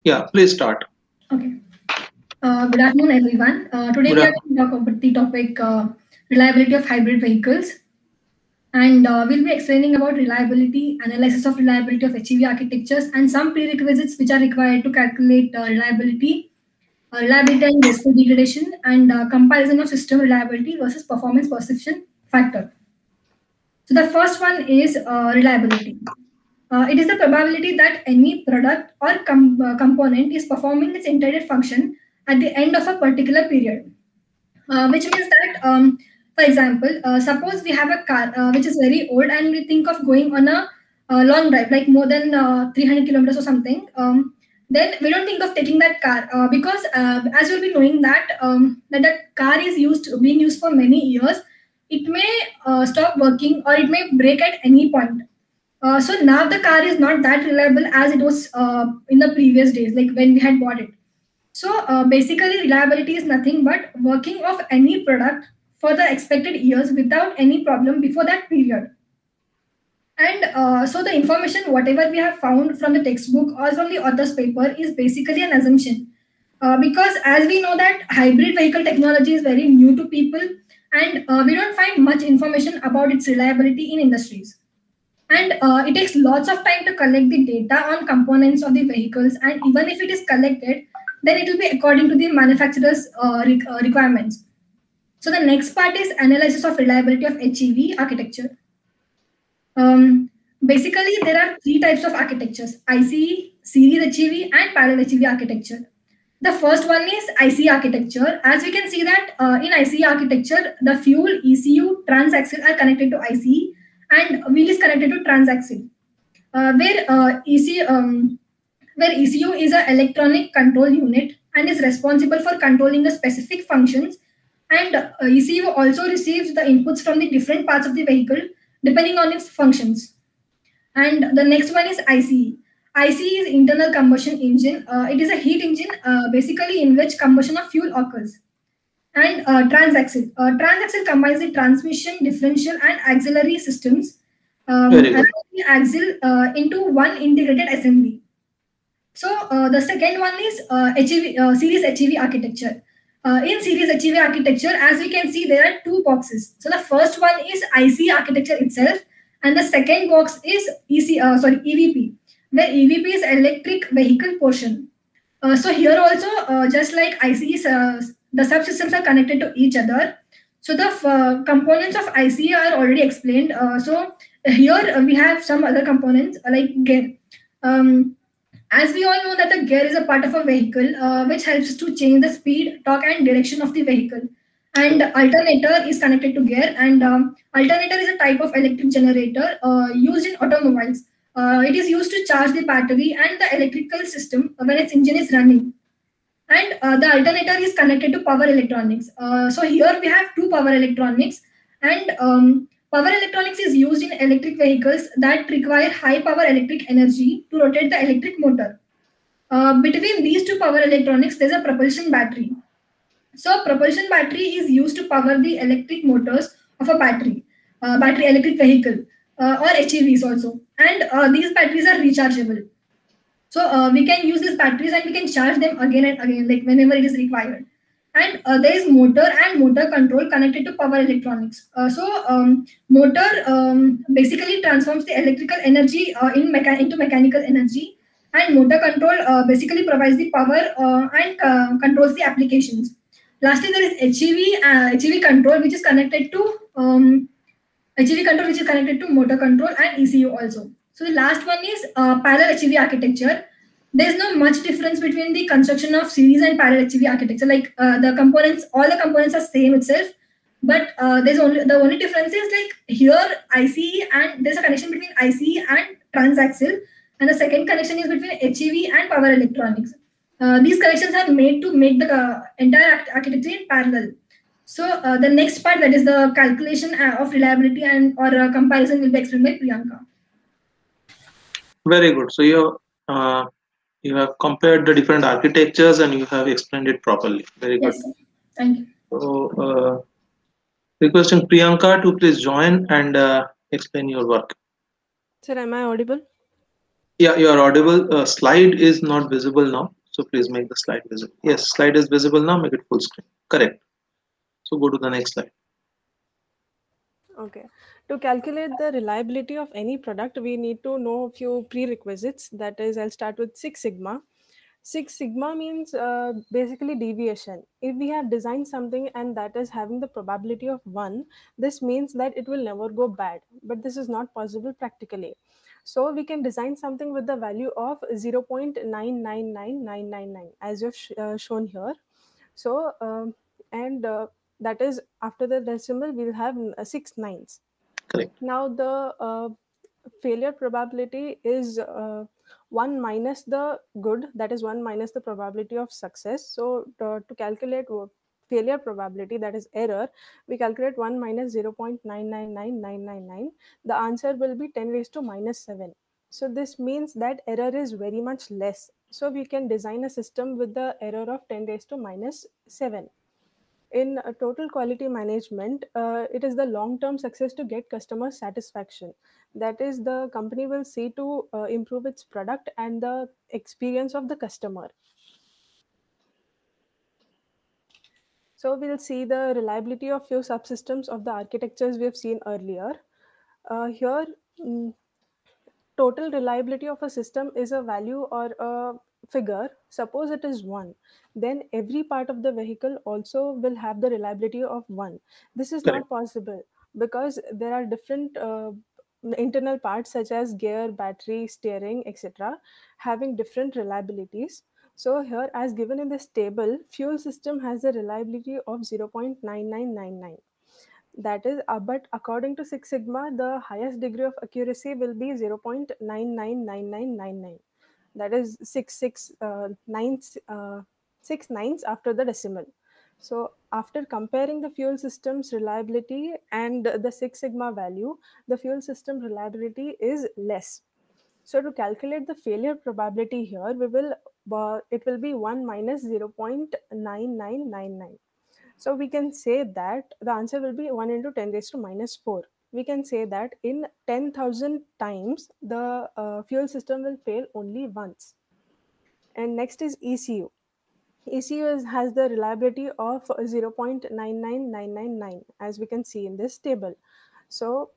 Yeah, please start. Okay. Good afternoon, everyone. Today Good we are afternoon. going to talk about the topic reliability of hybrid vehicles, and we'll be explaining about reliability, analysis of reliability of HEV architectures, and some prerequisites which are required to calculate reliability and wasteful degradation, and comparison of system reliability versus performance perception factor. So the first one is reliability. It is the probability that any product or component is performing its intended function at the end of a particular period. Which means that, for example, suppose we have a car which is very old and we think of going on a long drive, like more than 300 kilometers or something. Then we don't think of taking that car because, as you'll be knowing that the car is being used for many years. It may stop working or it may break at any point. So now the car is not that reliable as it was in the previous days, like when we had bought it. So basically, reliability is nothing but working of any product for the expected years without any problem before that period. And so the information, whatever we have found from the textbook or from the author's paper, is basically an assumption. Because as we know that hybrid vehicle technology is very new to people, and we don't find much information about its reliability in industries. And it takes lots of time to collect the data on components of the vehicles, and even if it is collected, then it will be according to the manufacturer's requirements. So the next part is analysis of reliability of HEV architecture. Basically, there are three types of architectures: ICE, series HEV, and parallel HEV architecture. The first one is ICE architecture. As we can see that in ICE architecture, the fuel, ECU, transaxle are connected to ICE, and wheel is connected to transaxle. Where ECU is an electronic control unit and is responsible for controlling the specific functions, and ECU also receives the inputs from the different parts of the vehicle depending on its functions. And the next one is ICE. ICE is internal combustion engine. It is a heat engine basically in which combustion of fuel occurs. And transaxle. Transaxle combines the transmission, differential, and auxiliary systems Very around good. the axle into one integrated assembly. So the second one is series HEV architecture. In series HEV architecture, as we can see, there are two boxes. So the first one is IC architecture itself, and the second box is EVP, where EVP is electric vehicle portion. So here also, just like ICEs, the subsystems are connected to each other. So the components of ICE are already explained. So here we have some other components like gear. As we all know that the gear is a part of a vehicle which helps to change the speed, torque, and direction of the vehicle. And alternator is connected to gear, and alternator is a type of electric generator used in automobiles. It is used to charge the battery and the electrical system when its engine is running. And the alternator is connected to power electronics. So here we have two power electronics, and power electronics is used in electric vehicles that require high power electric energy to rotate the electric motor. Between these two power electronics, there's a propulsion battery. So propulsion battery is used to power the electric motors of a battery electric vehicle or HEVs also. And these batteries are rechargeable. So we can use these batteries and we can charge them again and again, like whenever it is required. And there is motor and motor control connected to power electronics. Motor basically transforms the electrical energy into mechanical energy, and motor control basically provides the power and controls the applications. Lastly, there is HEV control, which is connected to motor control and ECU also. So the last one is parallel HEV architecture. There's no much difference between the construction of series and parallel HEV architecture. Like all the components are same itself, but the only difference is like here ICE, and there's a connection between ICE and transaxle, and the second connection is between HEV and power electronics. These connections are made to make the entire architecture in parallel. So the next part, that is the calculation of reliability and or comparison, will be explained by Priyanka. Very good. So you have compared the different architectures and you have explained it properly. Very good. Yes, thank you. So requesting Priyanka to please join and explain your work. Sir, am I audible? Yeah, you are audible. Slide is not visible now, so please make the slide visible. Yes, slide is visible now. Make it full screen. Correct. So go to the next slide. Okay. To calculate the reliability of any product, we need to know a few prerequisites. That is, I'll start with Six Sigma. Six Sigma means basically deviation. If we have designed something and that is having the probability of 1, this means that it will never go bad. But this is not possible practically. So we can design something with the value of 0.999999 as you've shown here. So, and that is after the decimal, we'll have 6 nines. Correct. Now, the failure probability is 1 minus the good, that is 1 minus the probability of success. So, to calculate failure probability, that is error, we calculate 1 minus 0.999999. The answer will be 10 raised to minus 7. So, this means that error is very much less. So, we can design a system with the error of 10 raised to minus 7. In total quality management, it is the long term success to get customer satisfaction. That is, the company will see to improve its product and the experience of the customer. So we'll see the reliability of few subsystems of the architectures we have seen earlier. Here, mm, total reliability of a system is a value or a figure. Suppose it is 1, then every part of the vehicle also will have the reliability of 1. This is Correct. not possible because there are different internal parts such as gear, battery, steering, etc., having different reliabilities. So here, as given in this table, fuel system has a reliability of 0.9999. That is, but according to Six Sigma, the highest degree of accuracy will be 0.999999. That is 6 nines after the decimal. So after comparing the fuel system's reliability and the Six Sigma value, the fuel system reliability is less. So to calculate the failure probability here, it will be 1 minus 0.9999. So we can say that the answer will be 1 into 10 raised to minus 4. We can say that in 10,000 times, the fuel system will fail only once. And next is ECU. Has the reliability of 0.99999, as we can see in this table. So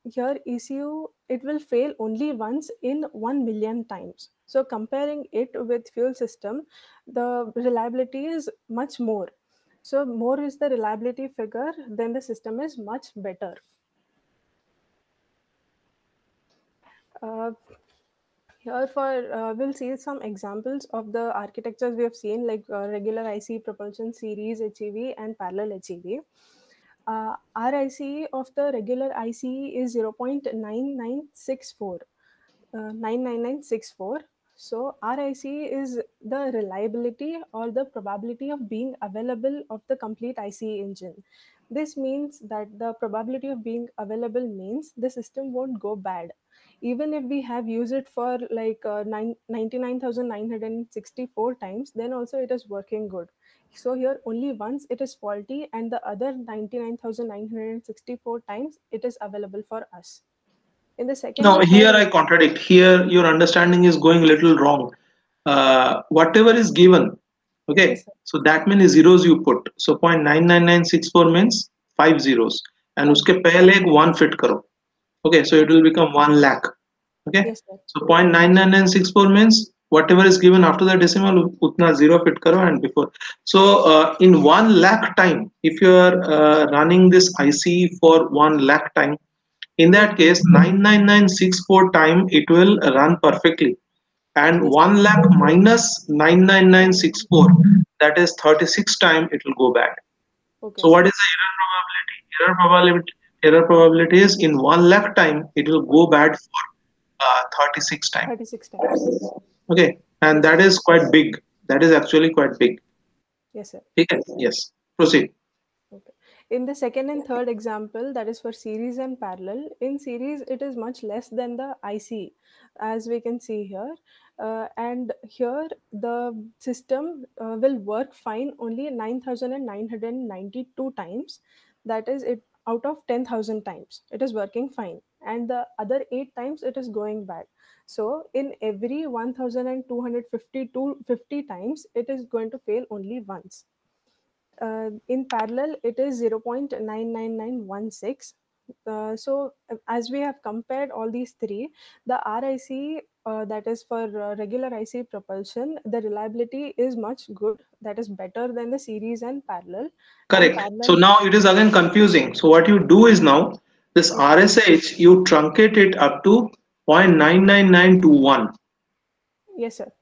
here ECU, it will fail only once in 1 million times. So comparing it with fuel system, the reliability is much more. So more is the reliability figure, then the system is much better. Here we'll see some examples of the architectures we have seen, like regular IC, propulsion series HEV, and parallel HEV. RIC of the regular IC is 0.9964. 99964. So RIC is the reliability or the probability of being available of the complete IC engine. This means that the probability of being available means the system won't go bad. Even if we have used it for like 99,964 times, then also it is working good. So here only once it is faulty, and the other 99,964 times it is available for us. In the second Now and here third, I contradict. Here your understanding is going a little wrong. Whatever is given, okay. yes, sir. So that many zeros you put. So 0.99964 means 5 zeros, and Five uske zero. pehle ek 1 fit karo. Okay, so it will become 1 lakh. Okay, Yes, sir. so 0.99964 means whatever is given after the decimal, utna zero fit karo and before. So in 1 lakh time, if you are running this IC for 1 lakh time, in Yes, that case 99964 time it will run perfectly, and yes, 1 lakh minus 99964, that is 36 time it will go bad. okay, So what sir. is the error probability is in 1 lakh time it will go bad for 36 time. 36 times. Okay, and Yes, that sir. is quite big. That is actually quite big. Yes, sir. Okay, yes, proceed. Okay. In the second and third example, that is for series and parallel. In series, it is much less than the IC, as we can see here. And here, the system will work fine only 9,992 times. That is, it out of 10,000 times. It is working fine. And the other 8 times, it is going bad. So in every 1250 times, it is going to fail only once. In parallel, it is 0.99916. So as we have compared all these three, the RIC, that is for regular IC propulsion, the reliability is much good. That is better than the series and parallel. Correct. And So now it is again confusing. So what you do is now this RSH, you truncate it up to 0.99921. Yes, sir.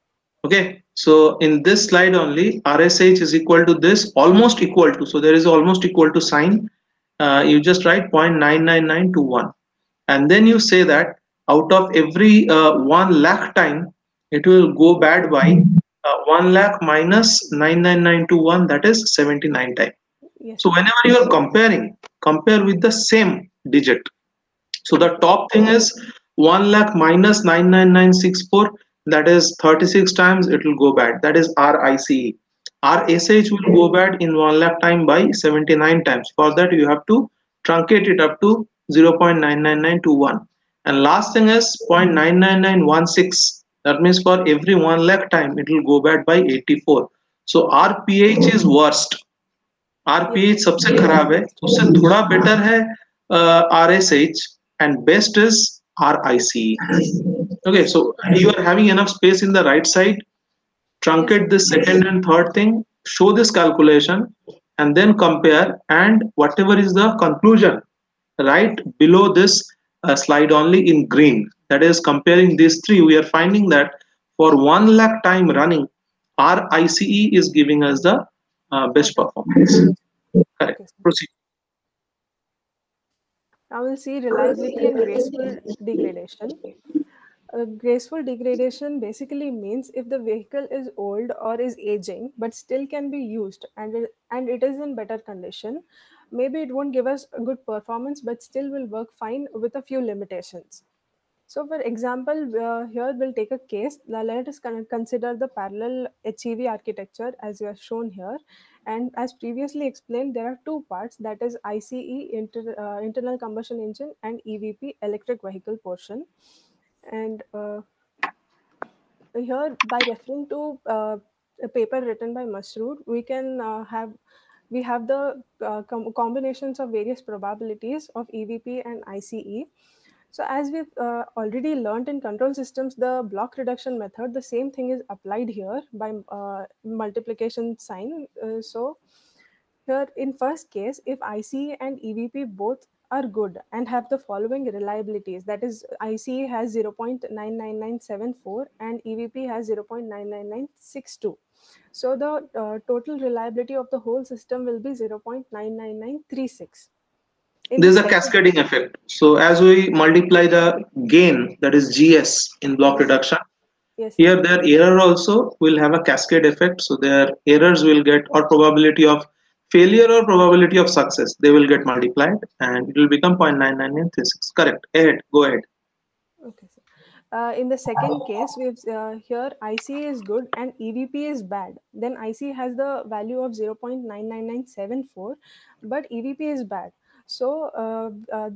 Okay. So in this slide only, RSH is equal to this, almost equal to. So there is almost equal to sign. You just write 0.99921. And then you say that out of every 1 lakh time, it will go bad by 1 lakh minus 99921, that is 79 times. Yes, So sir. whenever you are comparing, compare with the same digit. So the top thing is 1 lakh minus 99964, that is 36 times it will go bad. That is RICE. RSH will go bad in 1 lakh time by 79 times. For that you have to truncate it up to 0.99921. And last thing is 0.99916. That means for every 1 lakh time it will go bad by 84. So RPH is worst. RPH सबसे खराब है, उससे थोड़ा better है RSH, and best is RICE. Okay, so you are having enough space in the right side. Truncate this second and third thing, show this calculation, and then compare, and whatever is the conclusion, right below this slide only in green, that is comparing these three, we are finding that for 1 lakh time running, RICE is giving us the best performance. Correct. Okay, sir. Proceed. Now we'll see reliability and graceful degradation. Graceful degradation basically means if the vehicle is old or is aging but still can be used, and it is in better condition, maybe it won't give us a good performance but still will work fine with a few limitations. So for example, here we'll take a case. Now let us consider the parallel HEV architecture as you have shown here. And as previously explained, there are two parts, that is ICE, internal combustion engine, and EVP, electric vehicle portion. And here, by referring to a paper written by Masroor, we can have the combinations of various probabilities of EVP and ICE. So as we've already learned in control systems, the block reduction method, the same thing is applied here by multiplication sign. So here in first case, if ICE and EVP both are good and have the following reliabilities, that is ICE has 0.99974 and EVP has 0.99962. So the total reliability of the whole system will be 0.99936. There's a cascading effect. So as we multiply the gain, that is GS in block reduction, yes, here their error also will have a cascade effect. So their errors will get, or probability of failure or probability of success, they will get multiplied and it will become 0.99936. Correct. Go ahead. Okay, sir. In the second case, we've here IC is good and EVP is bad. Then IC has the value of 0.99974, but EVP is bad. So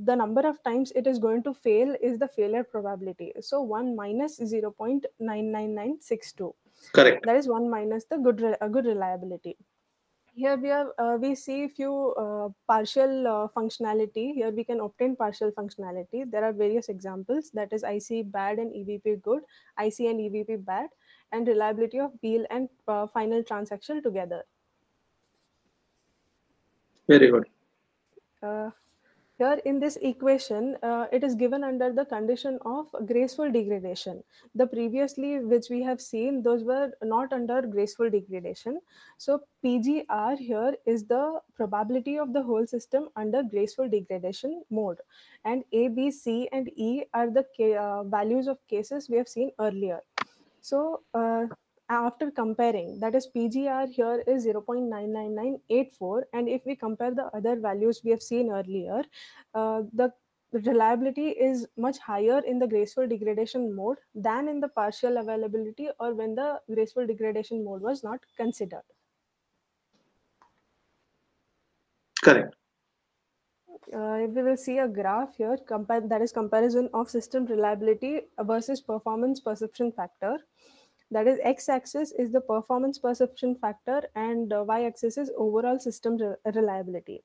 the number of times it is going to fail is the failure probability. So 1 minus 0.99962. Correct. That is 1 minus the good reliability. Here we see few partial functionality. Here we can obtain partial functionality. There are various examples, that is IC bad and EVP good, IC and EVP bad, and reliability of wheel and final transaction together. Very good. Here in this equation, it is given under the condition of graceful degradation. The previously which we have seen, those were not under graceful degradation. So PGR here is the probability of the whole system under graceful degradation mode. And A, B, C, and E are the values of cases we have seen earlier. So after comparing, that is PGR here is 0.99984, and if we compare the other values we have seen earlier, the reliability is much higher in the graceful degradation mode than in the partial availability or when the graceful degradation mode was not considered. Correct. we will see a graph here, that is comparison of system reliability versus performance perception factor. That is, x-axis is the performance perception factor and y-axis is overall system reliability.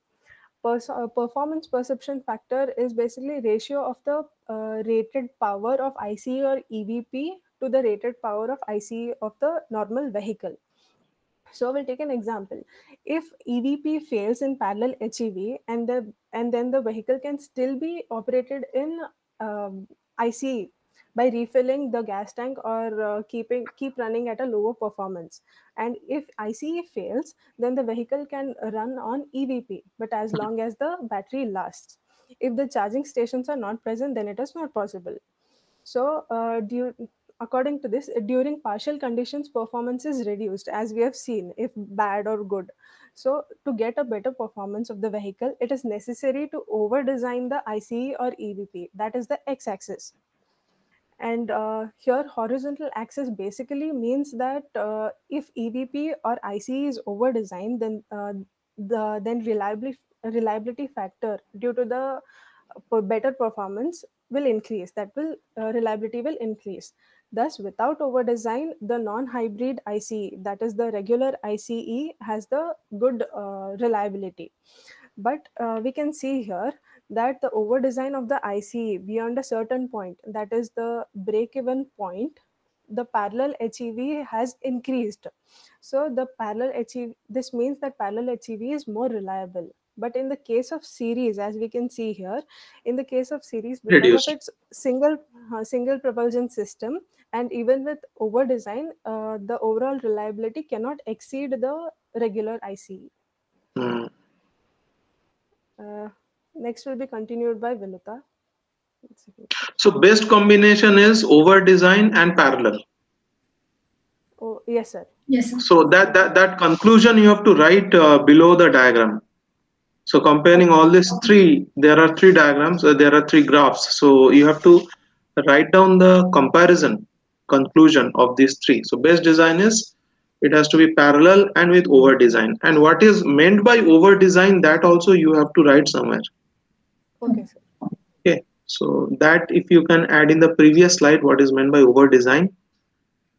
Performance perception factor is basically ratio of the rated power of ICE or EVP to the rated power of ICE of the normal vehicle. So we'll take an example. If EVP fails in parallel HEV and then the vehicle can still be operated in ICE by refilling the gas tank or keep running at a lower performance. And if ICE fails, then the vehicle can run on EVP, but as long as the battery lasts. If the charging stations are not present, then it is not possible. So according to this, during partial conditions, performance is reduced, as we have seen, if bad or good. So to get a better performance of the vehicle, it is necessary to over-design the ICE or EVP. That is the x-axis. And here horizontal axis basically means that if EVP or ICE is over-designed, then reliability factor due to the better performance will increase. Reliability will increase. Thus, without over design, the non-hybrid ICE, that is the regular ICE, has the good reliability. But we can see here that the over design of the ICE beyond a certain point, that is the break-even point, the parallel HEV has increased. So the parallel HEV, this means that parallel HEV is more reliable. But in the case of series, as we can see here, in the case of series, because of its single propulsion system, and even with over design, the overall reliability cannot exceed the regular ICE. Next will be continued by Vinuta. So best combination is over design and parallel. Oh, yes, sir. Yes, sir. So that conclusion you have to write below the diagram. So comparing all these three, there are three diagrams, there are three graphs. So you have to write down the comparison conclusion of these three. So best design is, it has to be parallel and with over design. And what is meant by over design, that also you have to write somewhere. Okay, sir. Okay, so that if you can add in the previous slide what is meant by over design.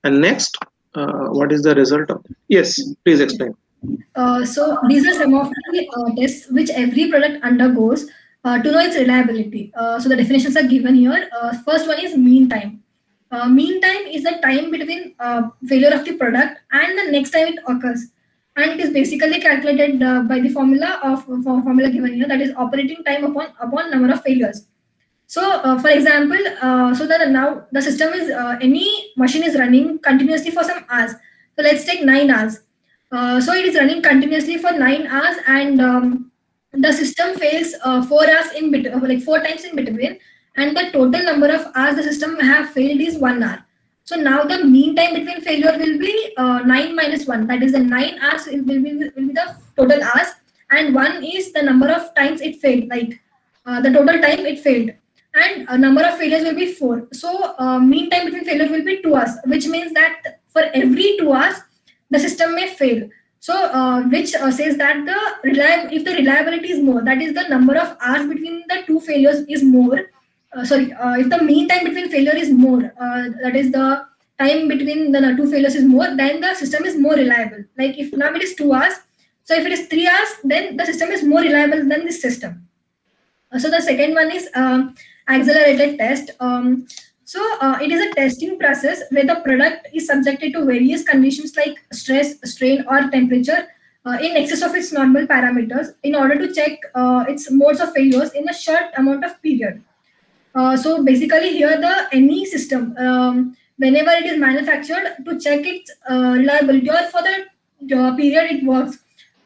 And next, what is the result of it? Yes, please explain. So these are some of the tests which every product undergoes to know its reliability. So the definitions are given here. First one is mean time. Mean time is the time between failure of the product and the next time it occurs, and it is basically calculated by the formula given here, that is operating time upon number of failures. So for example, so that now the system is any machine is running continuously for some hours. So let's take 9 hours. So it is running continuously for 9 hours, and the system fails 4 hours in between, like 4 times in between, and the total number of hours the system have failed is 1 hour. So now the mean time between failure will be 9 minus 1. That is the 9 hours will be the total hours, and 1 is the number of times it failed, like the total time it failed, and a number of failures will be 4. So mean time between failure will be 2 hours, which means that for every 2 hours the system may fail. So which says that if the reliability is more, that is the number of hours between the two failures is more. If the mean time between failure is more, that is the time between the two failures is more, then the system is more reliable. Like if now it is 2 hours, so if it is 3 hours, then the system is more reliable than this system. So the second one is accelerated test. It is a testing process where the product is subjected to various conditions like stress, strain, or temperature in excess of its normal parameters in order to check its modes of failures in a short amount of period. So basically here any system, whenever it is manufactured, to check its reliability or for the period it works,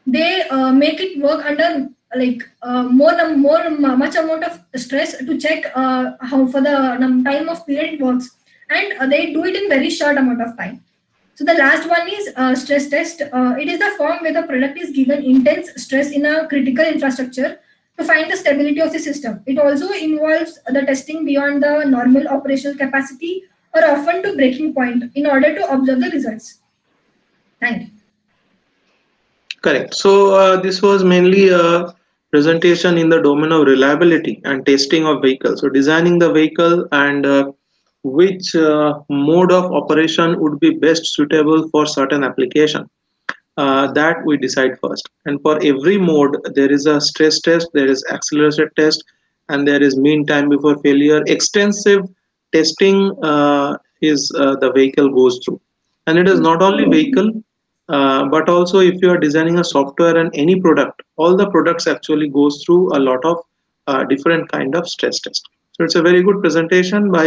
they make it work under like much amount of stress to check how for the time of period it works, and they do it in very short amount of time. So the last one is stress test. It is the form where the product is given intense stress in a critical infrastructure to find the stability of the system. It also involves the testing beyond the normal operational capacity or often to breaking point in order to observe the results. Thank you. Correct. So this was mainly a presentation in the domain of reliability and testing of vehicles. So designing the vehicle and which mode of operation would be best suitable for certain application. That we decide first. And for every mode, there is a stress test, there is acceleration test, and there is mean time before failure. Extensive testing is the vehicle goes through. And it is not only vehicle, but also if you are designing a software and any product, all the products actually goes through a lot of different kind of stress test. So it's a very good presentation by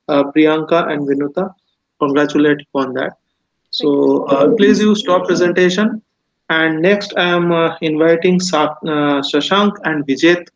Priyanka and Vinuta. Congratulate you on that. So please you stop presentation. And next I am inviting Shashank and Vijay